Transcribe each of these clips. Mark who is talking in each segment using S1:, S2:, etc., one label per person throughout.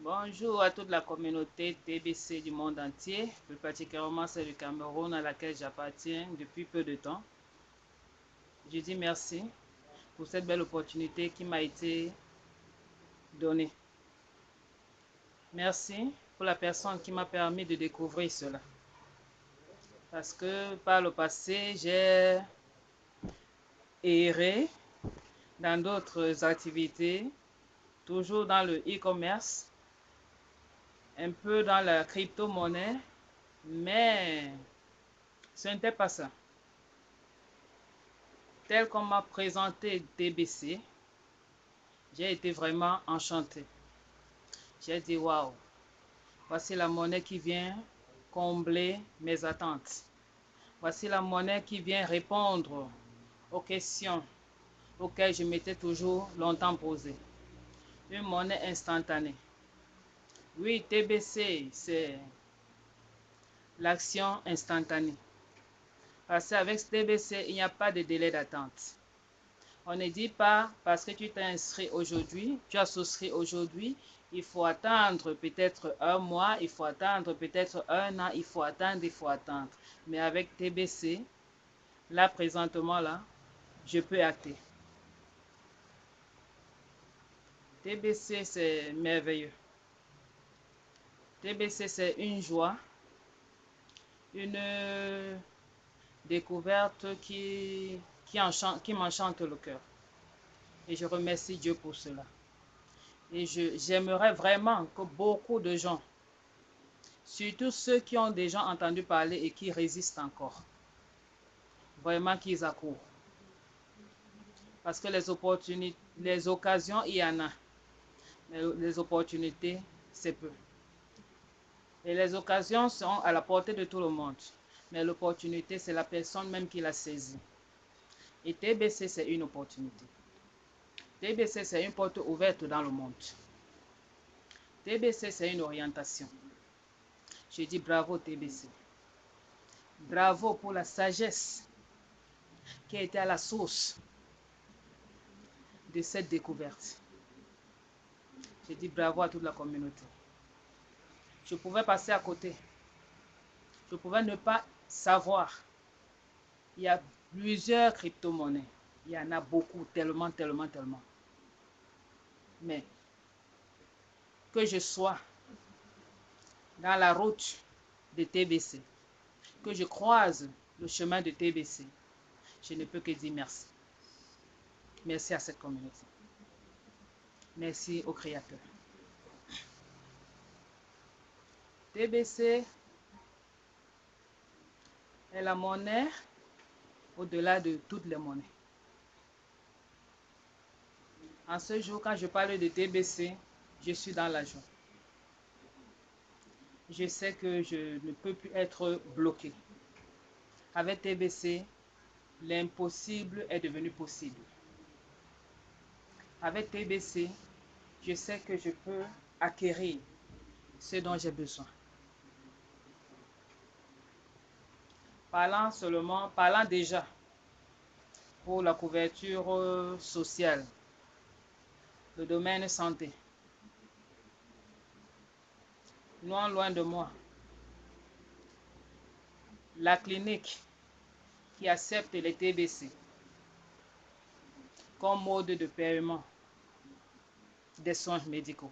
S1: Bonjour à toute la communauté TBC du monde entier, plus particulièrement celle du Cameroun à laquelle j'appartiens depuis peu de temps. Je dis merci pour cette belle opportunité qui m'a été donnée. Merci pour la personne qui m'a permis de découvrir cela. Parce que par le passé, j'ai erré dans d'autres activités, toujours dans le e-commerce, un peu dans la crypto-monnaie, mais ce n'était pas ça. Tel qu'on m'a présenté TBC, j'ai été vraiment enchanté. J'ai dit waouh, voici la monnaie qui vient combler mes attentes. Voici la monnaie qui vient répondre aux questions auxquelles je m'étais toujours longtemps posé. Une monnaie instantanée. Oui, TBC, c'est l'action instantanée. Parce qu'avec TBC, il n'y a pas de délai d'attente. On ne dit pas parce que tu t'es inscrit aujourd'hui, tu as souscrit aujourd'hui, il faut attendre peut-être un mois, il faut attendre peut-être un an, il faut attendre, il faut attendre. Mais avec TBC, là présentement, là, je peux acter. TBC, c'est merveilleux. TBC, c'est une joie, une découverte qui m'enchante le cœur. Et je remercie Dieu pour cela. Et j'aimerais vraiment que beaucoup de gens, surtout ceux qui ont déjà entendu parler et qui résistent encore, vraiment qu'ils accourent. Parce que les occasions, il y en a. Mais les opportunités, c'est peu. Et les occasions sont à la portée de tout le monde. Mais l'opportunité, c'est la personne même qui la saisit. Et TBC, c'est une opportunité. TBC, c'est une porte ouverte dans le monde. TBC, c'est une orientation. Je dis bravo TBC. Bravo pour la sagesse qui a été à la source de cette découverte. Je dis bravo à toute la communauté. Je pouvais passer à côté. Je pouvais ne pas savoir. Il y a plusieurs crypto-monnaies. Il y en a beaucoup, tellement, tellement, tellement. Mais que je sois dans la route de TBC, que je croise le chemin de TBC, je ne peux que dire merci. Merci à cette communauté. Merci au Créateur. TBC est la monnaie au-delà de toutes les monnaies. En ce jour, quand je parle de TBC, je suis dans la joie. Je sais que je ne peux plus être bloqué. Avec TBC, l'impossible est devenu possible. Avec TBC, je sais que je peux acquérir ce dont j'ai besoin. Parlant déjà pour la couverture sociale, le domaine santé. Loin de moi, la clinique qui accepte les TBC comme mode de paiement des soins médicaux.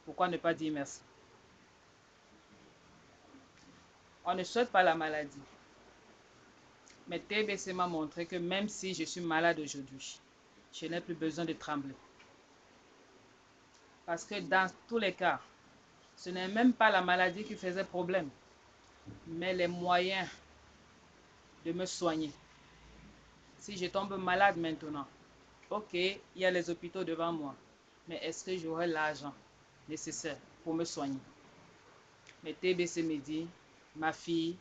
S1: Pourquoi ne pas dire merci? On ne souhaite pas la maladie. Mais TBC m'a montré que même si je suis malade aujourd'hui, je n'ai plus besoin de trembler. Parce que dans tous les cas, ce n'est même pas la maladie qui faisait problème, mais les moyens de me soigner. Si je tombe malade maintenant, ok, il y a les hôpitaux devant moi, mais est-ce que j'aurai l'argent nécessaire pour me soigner? Mais TBC me dit, ma fille,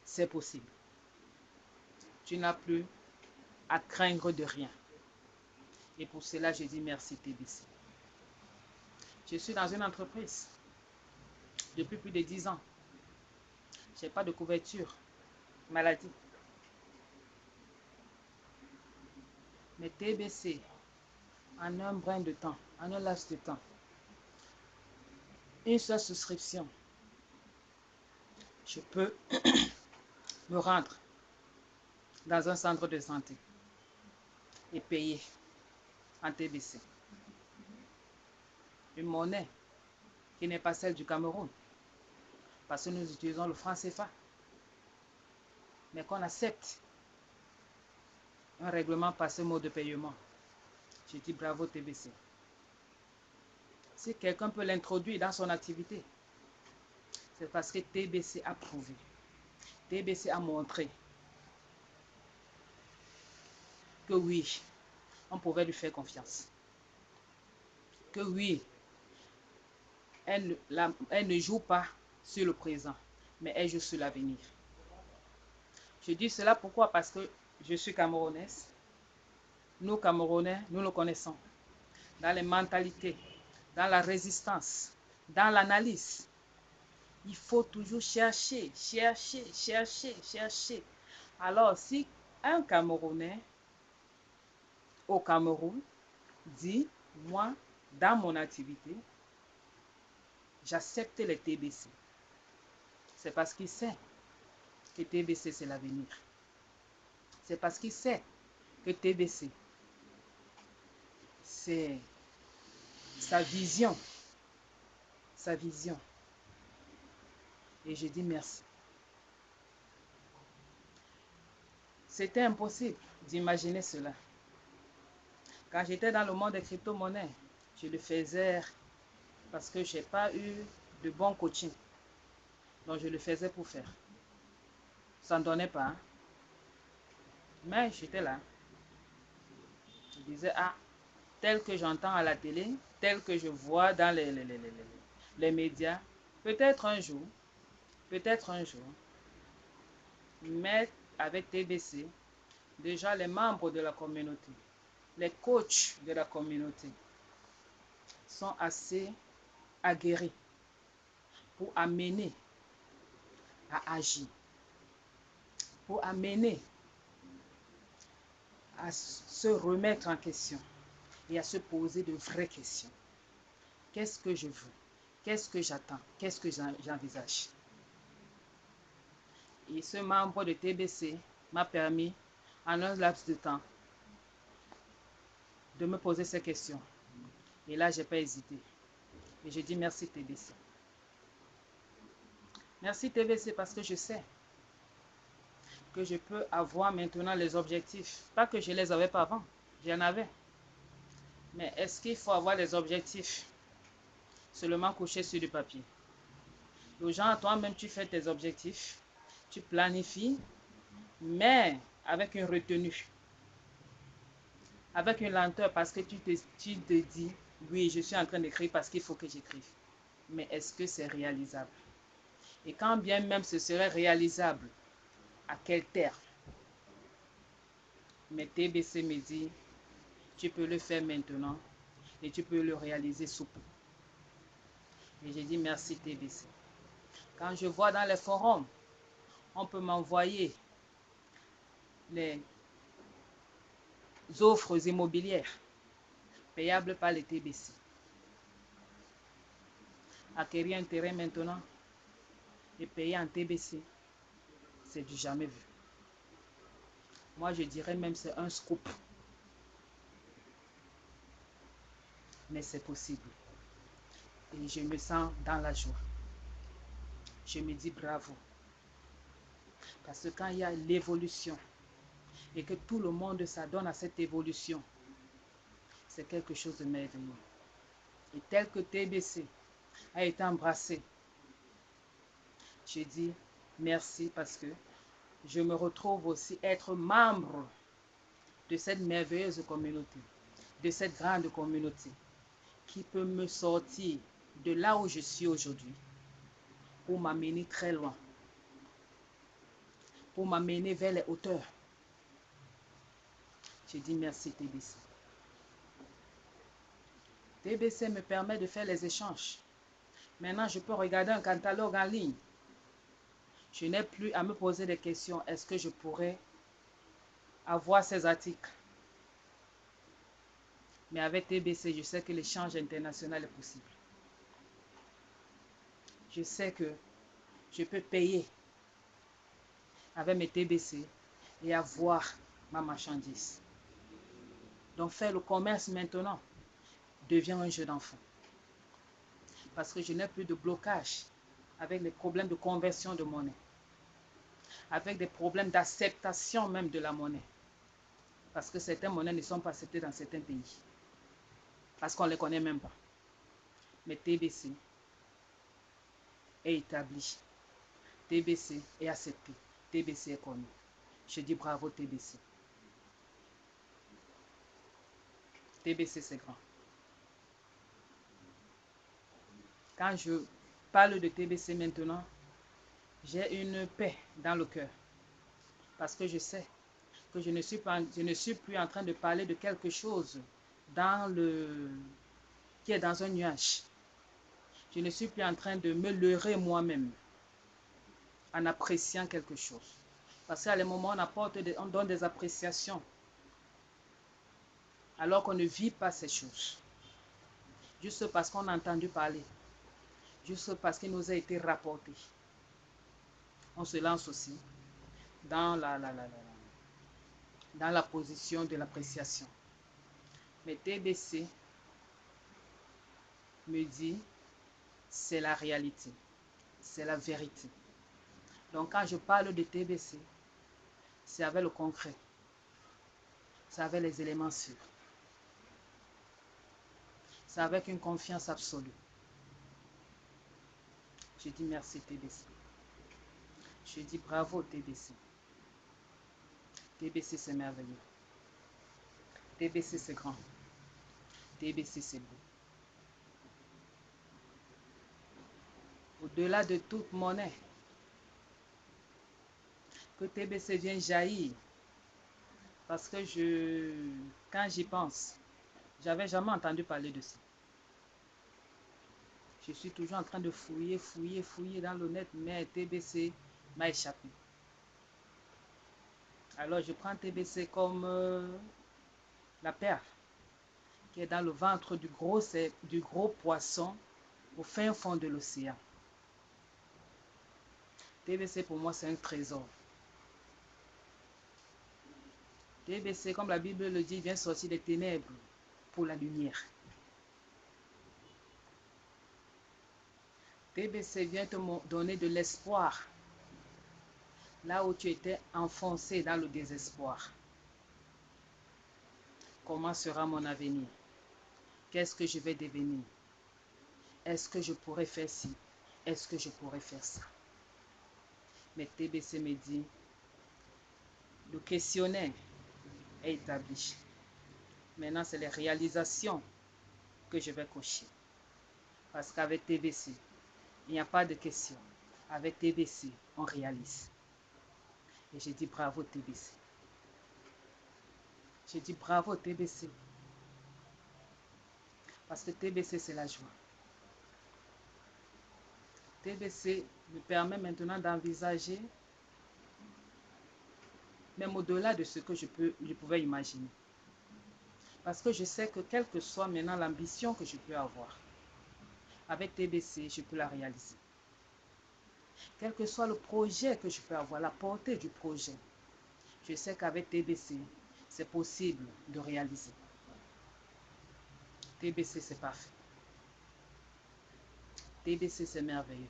S1: c'est possible. Tu n'as plus à craindre de rien. Et pour cela, je dis merci TBC. Je suis dans une entreprise depuis plus de 10 ans. Je n'ai pas de couverture maladie. Mais TBC, en un brin de temps, en un laps de temps, une seule souscription, je peux me rendre dans un centre de santé et payer en TBC. Une monnaie qui n'est pas celle du Cameroun, parce que nous utilisons le franc CFA, mais qu'on accepte un règlement par ce mode de paiement. Je dis bravo TBC. Si quelqu'un peut l'introduire dans son activité, c'est parce que TBC a prouvé, TBC a montré que oui, on pouvait lui faire confiance. Que oui, elle ne joue pas sur le présent, mais elle joue sur l'avenir. Je dis cela pourquoi? Parce que je suis camerounaise. Nous, Camerounais, nous le connaissons. Dans les mentalités, dans la résistance, dans l'analyse. Il faut toujours chercher, chercher, chercher, chercher. Alors, si un Camerounais au Cameroun dit, moi, dans mon activité, j'accepte les TBC, c'est parce qu'il sait que TBC, c'est l'avenir. C'est parce qu'il sait que TBC, c'est sa vision. Sa vision. Et je dis merci. C'était impossible d'imaginer cela. Quand j'étais dans le monde des crypto-monnaies, je le faisais parce que je n'ai pas eu de bon coaching. Donc je le faisais pour faire. Ça ne donnait pas. Hein? Mais j'étais là. Je disais, ah, tel que j'entends à la télé, tel que je vois dans les médias, peut-être un jour, mais avec TBC, déjà les membres de la communauté, les coachs de la communauté sont assez aguerris pour amener à agir, pour amener à se remettre en question et à se poser de vraies questions. Qu'est-ce que je veux? Qu'est-ce que j'attends? Qu'est-ce que j'envisage? Et ce membre de TBC m'a permis, en un laps de temps, de me poser ces questions. Et là, je n'ai pas hésité. Et je dis merci TBC. Merci TBC parce que je sais que je peux avoir maintenant les objectifs. Pas que je ne les avais pas avant, j'en avais. Mais est-ce qu'il faut avoir les objectifs seulement couchés sur du papier? Le genre, toi-même, tu fais tes objectifs, tu planifies, mais avec une retenue, avec une lenteur, parce que tu te dis, oui, je suis en train d'écrire parce qu'il faut que j'écrive. Mais est-ce que c'est réalisable? Et quand bien même ce serait réalisable, à quel terme? Mais TBC me dit, tu peux le faire maintenant et tu peux le réaliser sous peu. Et j'ai dit merci TBC. Quand je vois dans les forums, on peut m'envoyer les offres immobilières payables par les TBC. Acquérir un terrain maintenant et payer en TBC, c'est du jamais vu. Moi, je dirais même c'est un scoop. Mais c'est possible. Et je me sens dans la joie. Je me dis bravo. Parce que quand il y a l'évolution et que tout le monde s'adonne à cette évolution, c'est quelque chose de merveilleux. Et tel que TBC a été embrassé, je dis merci parce que je me retrouve aussi être membre de cette merveilleuse communauté, de cette grande communauté qui peut me sortir de là où je suis aujourd'hui pour m'amener très loin, pour m'amener vers les hauteurs. Je dis merci TBC. TBC me permet de faire les échanges. Maintenant, je peux regarder un catalogue en ligne. Je n'ai plus à me poser des questions. Est-ce que je pourrais avoir ces articles? Mais avec TBC, je sais que l'échange international est possible. Je sais que je peux payer avec mes TBC et avoir ma marchandise. Donc faire le commerce maintenant devient un jeu d'enfant. Parce que je n'ai plus de blocage avec les problèmes de conversion de monnaie, avec des problèmes d'acceptation même de la monnaie. Parce que certaines monnaies ne sont pas acceptées dans certains pays. Parce qu'on ne les connaît même pas. Mais TBC est établi. TBC est accepté. TBC est connu. Je dis bravo TBC. TBC c'est grand. Quand je parle de TBC maintenant, j'ai une paix dans le cœur. Parce que je sais que je ne suis plus en train de parler de quelque chose qui est dans un nuage. Je ne suis plus en train de me leurrer moi-même en appréciant quelque chose. Parce qu'à les moments, on donne des appréciations alors qu'on ne vit pas ces choses. Juste parce qu'on a entendu parler. Juste parce qu'il nous a été rapporté. On se lance aussi dans la position de l'appréciation. Mais TBC me dit, c'est la réalité. C'est la vérité. Donc quand je parle de TBC, c'est avec le concret. C'est avec les éléments sûrs. C'est avec une confiance absolue. Je dis merci TBC. Je dis bravo TBC. TBC c'est merveilleux. TBC c'est grand. TBC c'est beau. Au-delà de toute monnaie, que TBC vienne jaillir. Parce que quand j'y pense, j'avais jamais entendu parler de ça. Je suis toujours en train de fouiller dans le net, mais TBC m'a échappé. Alors je prends TBC comme la perle qui est dans le ventre du gros poisson au fin fond de l'océan. TBC pour moi c'est un trésor. TBC, comme la Bible le dit, vient sortir des ténèbres pour la lumière. TBC vient te donner de l'espoir là où tu étais enfoncé dans le désespoir. Comment sera mon avenir? Qu'est-ce que je vais devenir? Est-ce que je pourrais faire ci? Est-ce que je pourrais faire ça? Mais TBC me dit, le questionnaire est établi. Maintenant, c'est les réalisations que je vais cocher. Parce qu'avec TBC, il n'y a pas de question. Avec TBC, on réalise. Et je dis bravo TBC. Je dis bravo TBC. Parce que TBC, c'est la joie. TBC me permet maintenant d'envisager même au-delà de ce que je pouvais imaginer. Parce que je sais que quelle que soit maintenant l'ambition que je peux avoir, avec TBC, je peux la réaliser. Quel que soit le projet que je peux avoir, la portée du projet, je sais qu'avec TBC, c'est possible de réaliser. TBC, c'est parfait. TBC, c'est merveilleux.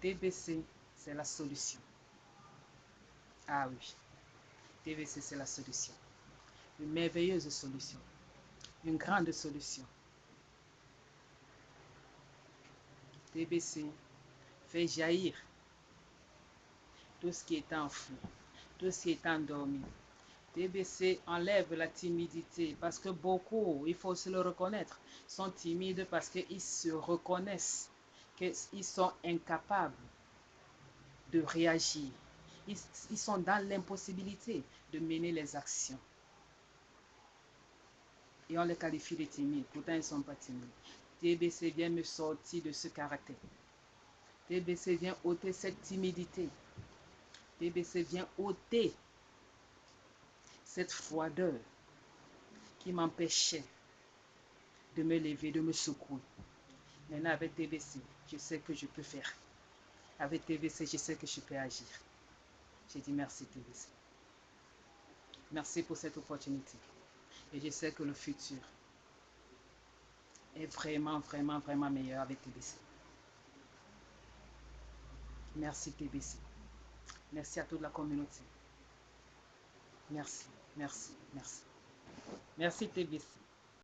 S1: TBC, c'est la solution. Ah oui, TBC, c'est la solution. Une merveilleuse solution. Une grande solution. TBC fait jaillir tout ce qui est enfoui, tout ce qui est endormi. TBC enlève la timidité parce que beaucoup, il faut se le reconnaître, sont timides parce qu'ils se reconnaissent qu'ils sont incapables de réagir. Ils sont dans l'impossibilité de mener les actions. Et on les qualifie de timides, pourtant ils ne sont pas timides. TBC vient me sortir de ce caractère. TBC vient ôter cette timidité. TBC vient ôter cette froideur qui m'empêchait de me lever, de me secouer. Maintenant, avec TBC, je sais que je peux faire. Avec TBC, je sais que je peux agir. J'ai dit merci TBC. Merci pour cette opportunité. Et je sais que le futur est vraiment, vraiment, vraiment meilleur avec TBC. Merci TBC. Merci à toute la communauté. Merci, merci, merci. Merci TBC.